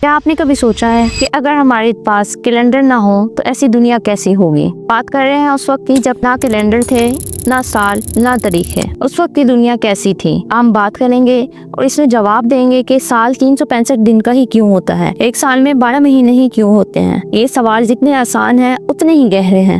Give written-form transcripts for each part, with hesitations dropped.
کیا آپ نے کبھی سوچا ہے کہ اگر ہمارے پاس کیلنڈر نہ ہو تو ایسی دنیا کیسی ہوگی؟ بات کر رہے ہیں اس وقت کی جب نہ کیلنڈر تھے، نہ سال، نہ تاریخیں۔ اس وقت کی دنیا کیسی تھی؟ ہم بات کریں گے اور اس میں جواب دیں گے کہ سال 365 دن کا ہی کیوں ہوتا ہے، ایک سال میں 12 مہینے ہی کیوں ہوتے ہیں۔ یہ سوال جتنے آسان ہیں اتنے ہی گہرے ہیں،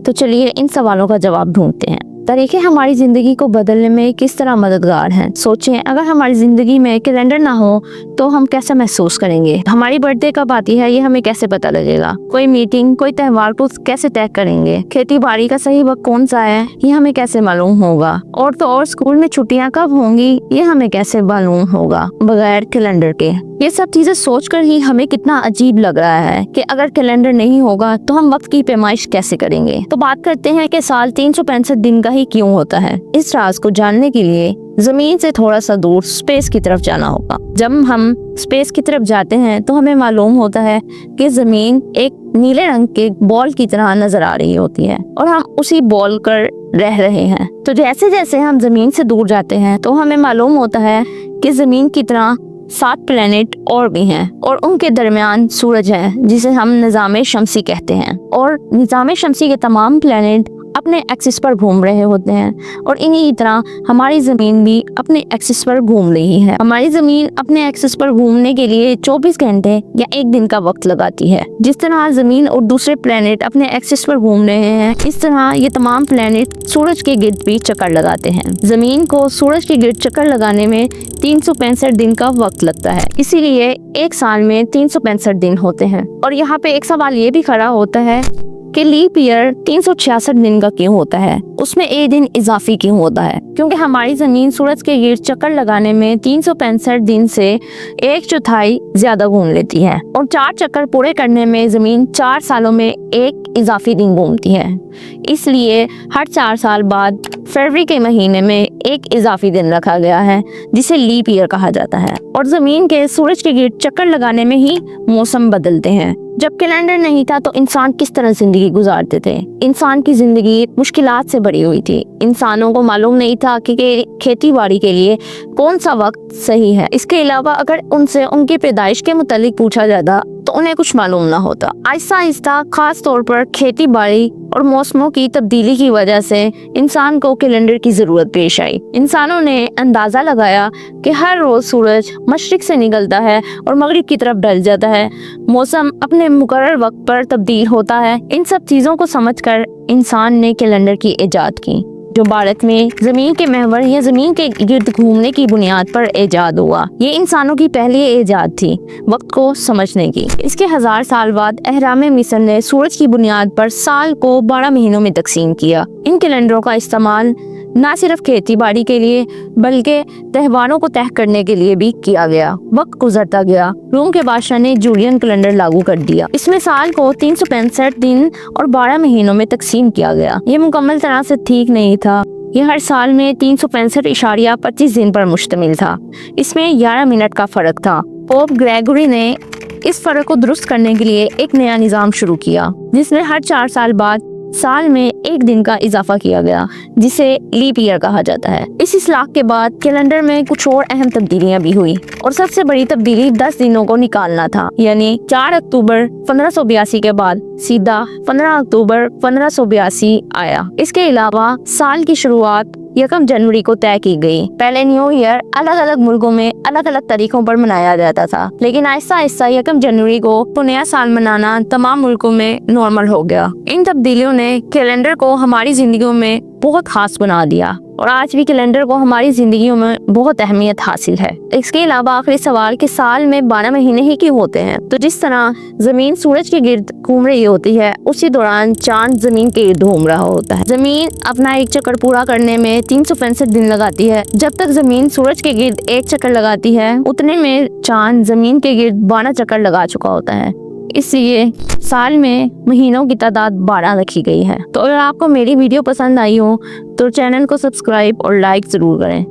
تو چلیے ان سوالوں کا جواب ڈھونڈتے ہیں۔ تاریخیں ہماری زندگی کو بدلنے میں کس طرح مددگار ہیں؟ سوچیں، اگر ہماری زندگی میں کیلنڈر نہ ہو تو ہم کیسا محسوس کریں گے؟ ہماری برتھ ڈے کب آتی ہے یہ ہمیں کیسے پتہ لگے گا؟ کوئی میٹنگ، کوئی تہوار کو کیسے طے کریں گے؟ کھیتی باڑی کا صحیح وقت کون سا ہے یہ ہمیں کیسے معلوم ہوگا؟ اور تو اور اسکول میں چھٹیاں کب ہوں گی یہ ہمیں کیسے معلوم ہوگا بغیر کیلنڈر کے؟ یہ سب چیزیں سوچ کر ہی ہمیں کتنا عجیب لگ رہا ہے کہ اگر کیلنڈر نہیں ہوگا تو ہم وقت کی پیمائش کیسے کریں گے؟ تو بات کرتے ہیں کہ سال 365 دن کا ہی کیوں ہوتا ہے۔ اس راز کو جاننے کے لیے زمین سے تھوڑا سا دور اسپیس کی طرف جانا ہوگا۔ جب ہم اسپیس کی طرف جاتے ہیں تو ہمیں معلوم ہوتا ہے کہ زمین ایک نیلے رنگ کے بال کی طرح نظر آ رہی ہوتی ہے اور ہم اسی بال کر رہ رہے ہیں۔ تو جیسے جیسے ہم زمین سے دور جاتے ہیں تو ہمیں معلوم ہوتا ہے کہ زمین کی طرح 7 پلینٹ اور بھی ہیں اور ان کے درمیان سورج ہے جسے ہم نظام شمسی کہتے ہیں، اور نظام شمسی کے تمام پلینٹ اپنے ایکسس پر گھوم رہے ہوتے ہیں اور انہی طرح ہماری زمین بھی اپنے ایکسس پر گھوم رہی ہے۔ ہماری زمین اپنے ایکسس پر گھومنے کے لیے 24 گھنٹے یا ایک دن کا وقت لگاتی ہے۔ جس طرح زمین اور دوسرے پلینٹ اپنے ایکسس پر گھوم رہے ہیں، اس طرح یہ تمام پلینٹ سورج کے گرد بھی چکر لگاتے ہیں۔ زمین کو سورج کے گرد چکر لگانے میں 365 دن کا وقت لگتا ہے، اسی لیے ایک سال میں 365 دن ہوتے ہیں۔ اور یہاں پہ ایک سوال یہ بھی کھڑا ہوتا ہے کہ لیپ ایئر 366 دن کا کیوں ہوتا ہے؟ اس میں ایک دن اضافی کیوں ہوتا ہے؟ کیونکہ ہماری زمین سورج کے گرد چکر لگانے میں 365 دن سے 1/4 زیادہ گھوم لیتی ہے، اور 4 چکر پورے کرنے میں زمین 4 سالوں میں ایک اضافی دن گھومتی ہے۔ اس لیے ہر 4 سال بعد فروری کے مہینے میں ایک اضافی دن رکھا گیا ہے جسے لیپ ایئر کہا جاتا ہے۔ اور زمین کے سورج کے گرد چکر لگانے میں ہی موسم بدلتے ہیں۔ جب کیلنڈر نہیں تھا تو انسان کس طرح زندگی گزارتے تھے؟ انسان کی زندگی مشکلات سے بھری ہوئی تھی۔ انسانوں کو معلوم نہیں تھا کہ کھیتی باڑی کے لیے کون سا وقت صحیح ہے۔ اس کے علاوہ اگر ان سے ان کی پیدائش کے متعلق پوچھا جاتا تو انہیں کچھ معلوم نہ ہوتا۔ آہستہ آہستہ خاص طور پر کھیتی باڑی اور موسموں کی تبدیلی کی وجہ سے انسان کو کیلنڈر کی ضرورت پیش آئی۔ انسانوں نے اندازہ لگایا کہ ہر روز سورج مشرق سے نکلتا ہے اور مغرب کی طرف ڈھل جاتا ہے، موسم اپنے مقرر وقت پر تبدیل ہوتا ہے۔ ان سب چیزوں کو سمجھ کر انسان نے کیلنڈر کی ایجاد کی، جو بھارت میں زمین کے محور یا زمین کے گرد گھومنے کی بنیاد پر ایجاد ہوا۔ یہ انسانوں کی پہلی ایجاد تھی وقت کو سمجھنے کی۔ اس کے 1000 سال بعد اہرام مصر نے سورج کی بنیاد پر سال کو 12 مہینوں میں تقسیم کیا۔ ان کیلنڈروں کا استعمال نہ صرف کھیتی باڑی کے لیے بلکہ تہواروں کو طے کرنے کے لیے بھی کیا گیا۔ وقت گزرتا گیا، روم کے بادشاہ نے جولین کیلنڈر لاگو کر دیا۔ اس میں سال کو 365 دن اور 12 مہینوں میں تقسیم کیا گیا۔ یہ مکمل طرح سے ٹھیک نہیں تھا، یہ ہر سال میں 365.25 دن پر مشتمل تھا۔ اس میں 11 منٹ کا فرق تھا۔ پوپ گریگوری نے اس فرق کو درست کرنے کے لیے ایک نیا نظام شروع کیا جس میں ہر 4 سال بعد سال میں ایک دن کا اضافہ کیا گیا، جسے لیپ ایئر کہا جاتا ہے۔ اس اصلاح کے بعد کیلنڈر میں کچھ اور اہم تبدیلیاں بھی ہوئی، اور سب سے بڑی تبدیلی 10 دنوں کو نکالنا تھا، یعنی 4 اکتوبر 1582 کے بعد سیدھا 15 اکتوبر 1582 آیا۔ اس کے علاوہ سال کی شروعات 1 جنوری کو طے کی گئی۔ پہلے نیو ایئر الگ الگ ملکوں میں الگ الگ طریقوں پر منایا جاتا تھا، لیکن آہستہ آہستہ 1 جنوری کو نیا سال منانا تمام ملکوں میں نارمل ہو گیا۔ ان تبدیلیوں نے کیلنڈر کو ہماری زندگیوں میں بہت خاص بنا دیا، اور آج بھی کیلنڈر کو ہماری زندگیوں میں بہت اہمیت حاصل ہے۔ اس کے علاوہ آخری سوال کہ سال میں 12 مہینے ہی کیوں ہوتے ہیں؟ تو جس طرح زمین سورج کے گرد گھوم رہی ہوتی ہے، اسی دوران چاند زمین کے گرد گھوم رہا ہوتا ہے۔ زمین اپنا ایک چکر پورا کرنے میں 365 دن لگاتی ہے۔ جب تک زمین سورج کے گرد ایک چکر لگاتی ہے، اتنے میں چاند زمین کے گرد 12 چکر لگا چکا ہوتا ہے۔ اس لیے سال میں مہینوں کی تعداد 12 رکھی گئی ہے۔ تو اگر آپ کو میری ویڈیو پسند آئی ہو تو چینل کو سبسکرائب اور لائک ضرور کریں۔